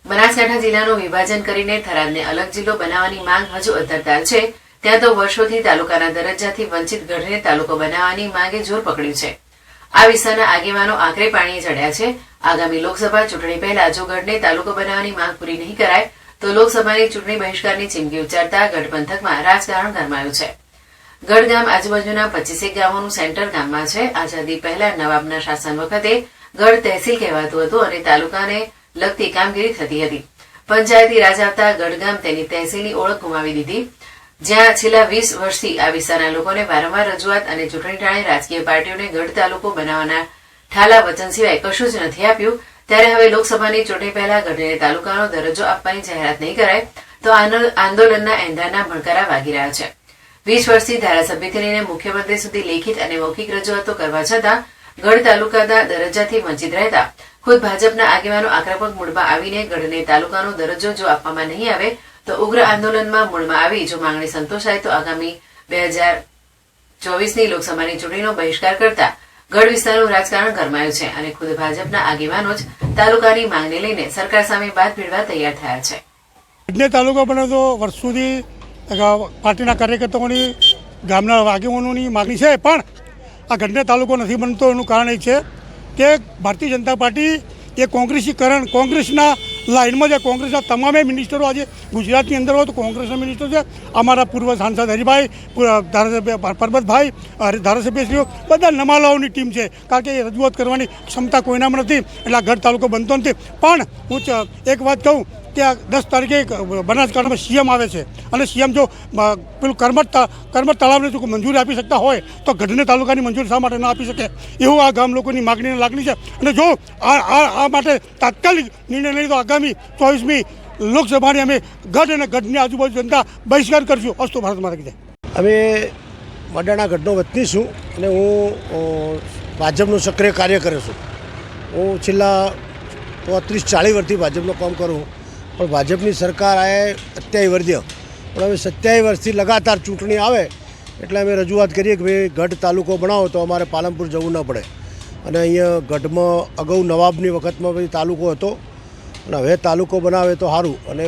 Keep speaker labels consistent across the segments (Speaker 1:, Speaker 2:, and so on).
Speaker 1: બનાસકાંઠા જિલ્લાનું વિભાજન કરીને થરાદને અલગ જિલ્લો બનાવવાની માંગ હજુ અધ્ધરતાર છે, ત્યાં તો વર્ષોથી તાલુકાના દરજ્જાથી વંચિત ગઢને તાલુકો બનાવવાની માંગે જોર પકડ્યું છે। આ વિસ્તારના આગેવાનો આખરે પાણીએ ચડ્યા છે। આગામી લોકસભા ચૂંટણી પહેલા જો ગઢને તાલુકો બનાવવાની માંગ પૂરી નહીં કરાય તો લોકસભાની ચૂંટણી બહિષ્કારની ચીમકી ઉચ્ચારતા ગઢ પંથકમાં રાજકારણ ગરમાયું છે। ગઢ ગામ આજુબાજુના 25 ગામોનું સેન્ટર ગામમાં છે। આઝાદી પહેલા નવાબના શાસન વખતે ગઢ તહેસીલ કહેવાતું હતું અને તાલુકાને લગતી કામગીરી થતી હતી। પંચાયતી રાજ આવતા ગઢ ગામ તેની તહેસીલની ઓળખ ગુમાવી દીધી, જ્યાં છેલ્લા 20 વર્ષથી આ વિસ્તારના લોકોને વારંવાર રજૂઆત અને ચૂંટણી ટાણે રાજકીય પાર્ટીઓને ગઢ તાલુકો બનાવવાના ઠાલા વચન સિવાય કશું જ નથી આપ્યું। ત્યારે હવે લોકસભાની ચૂંટણી પહેલા ગઢને તાલુકાનો દરજ્જો આપવાની જાહેરાત નહીં કરાય તો આંદોલનના એંધાના ભણકારા વાગી રહ્યા છે। 20 વર્ષથી ધારાસભ્યથી લઈને મુખ્યમંત્રી સુધી લેખિત અને મૌખિક રજૂઆતો કરવા છતાં ગઢ તાલુકાના દરજ્જાથી વંચિત રહેતા ખુદ ભાજપના આગેવાનો આક્રમક મૂડમાં આવીને ગઢને તાલુકાનો દરજ્જો જો આપવામાં નહીં આવે તો ઉગ્ર આંદોલનમાં મૂળમાં આવી જો માંગણી સંતોષાય તો આગામી 2024ની લોકસભાની ચૂંટણીનો બહિષ્કાર કરતા ગઢ વિસ્તારનું રાજકારણ ગરમાયું છે અને ખુદ ભાજપના આગેવાનો જ તાલુકાની માંગને લઈને સરકાર સામે બાદ ભીડવા તૈયાર થયા છે।
Speaker 2: ગઢને તાલુકો બને તો વર્ષોથી પાર્ટીના કાર્યકર્તાઓની ગામના આગેવાનોની માગણી છે, પણ આ ગઢને તાલુકો નથી બનતો એનું કારણ એ છે કે ભારતીય જનતા પાર્ટી એ કોંગ્રેસીકરણ, કોંગ્રેસના લાઇનમાં છે। કોંગ્રેસના તમામે મિનિસ્ટરો આજે ગુજરાતની અંદર હોય તો કોંગ્રેસના મિનિસ્ટર છે। અમારા પૂર્વ સાંસદ હરિભાઈ, ધારાસભ્ય પરબતભાઈ, ધારાસભ્યશ્રીઓ બધા નમાલાઓની ટીમ છે, કારણ કે એ રજૂઆત કરવાની ક્ષમતા કોઈનામાં નથી, એટલે આ ગઢ તાલુકો બનતો નથી। પણ હું એક વાત કહું કે આ 10 તારીખે બનાસકાંઠામાં સીએમ આવે છે અને સીએમ જો પેલું કરમટ તળાવને જો મંજૂરી આપી શકતા હોય તો ગઢને તાલુકાની મંજૂરી શા માટે ના આપી શકે, એવું આ ગામ લોકોની માગણીની લાગણી છે। અને જો આ માટે તાત્કાલિક નિર્ણય લઈ તો આગામી 24મી લોકસભાની અમે ગઢ અને ગઢની આજુબાજુ જનતા બહિષ્કાર કરશું। અસ્તુ ભારત માતા કી જય।
Speaker 3: અમે વડાણા ગઢનો વતની છું અને હું ભાજપનું સક્રિય કાર્ય કરું છું। હું છેલ્લા 30-40 વર્ષથી ભાજપનું કામ કરું, પણ ભાજપની સરકાર આવે 27 વર્ષ, પણ હવે 27 વર્ષથી લગાતાર ચૂંટણી આવે એટલે અમે રજૂઆત કરીએ કે ભાઈ ગઢ તાલુકો બનાવો તો અમારે પાલનપુર જવું ન પડે। અને અહીંયા ગઢમાં અગાઉ નવાબની વખતમાં બધી તાલુકો હતો અને હવે તાલુકો બનાવે તો સારું। અને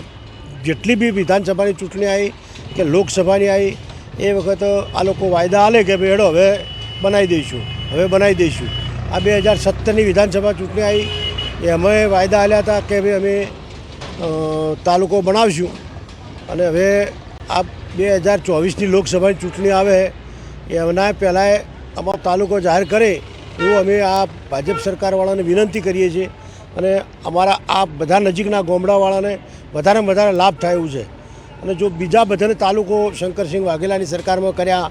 Speaker 3: જેટલી બી વિધાનસભાની ચૂંટણી આવી કે લોકસભાની આવી એ વખત આ લોકો વાયદા આલે કે ભાઈ હેડો હવે બનાવી દઈશું। આ 2017ની વિધાનસભા ચૂંટણી આવી એ અમે વાયદા આલ્યા હતા કે ભાઈ અમે તાલુકો બનાવશું, અને હવે આ 2024ની લોકસભાની ચૂંટણી આવે એ એના પહેલાં અમારો તાલુકો જાહેર કરે એવું અમે આ ભાજપ સરકારવાળાને વિનંતી કરીએ છીએ અને અમારા આ બધા નજીકના ગામડાવાળાને વધારે વધારે લાભ થાય એવું છે। અને જો બીજા બધાને તાલુકો શંકરસિંહ વાઘેલાની સરકારમાં કર્યા,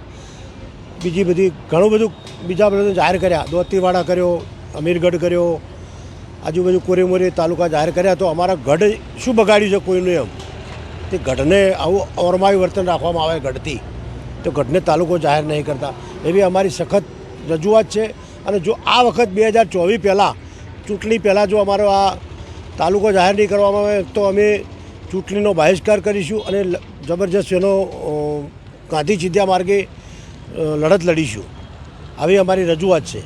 Speaker 3: બીજી બધી ઘણું બધું બીજા બધા જાહેર કર્યા, દોતીવાડા કર્યો, અમીરગઢ કર્યો, આજુબાજુ કોરેમોરે તાલુકા જાહેર કર્યા, તો અમારા ગઢ શું બગાડ્યું છે કોઈનું એમ તે ગઢને આવું ઓરમાયું વર્તન રાખવામાં આવે ગઢથી તો ગઢને તાલુકો જાહેર નહીં કરતા, એવી અમારી સખત રજૂઆત છે। અને જો આ વખત 2024 પહેલાં ચૂંટણી પહેલાં જો અમારો આ તાલુકો જાહેર નહીં કરવામાં આવે તો અમે ચૂંટણીનો બહિષ્કાર કરીશું અને જબરજસ્ત એનો ગાંધી ચિંધ્યા માર્ગે લડત લડીશું। આવી અમારી રજૂઆત છે।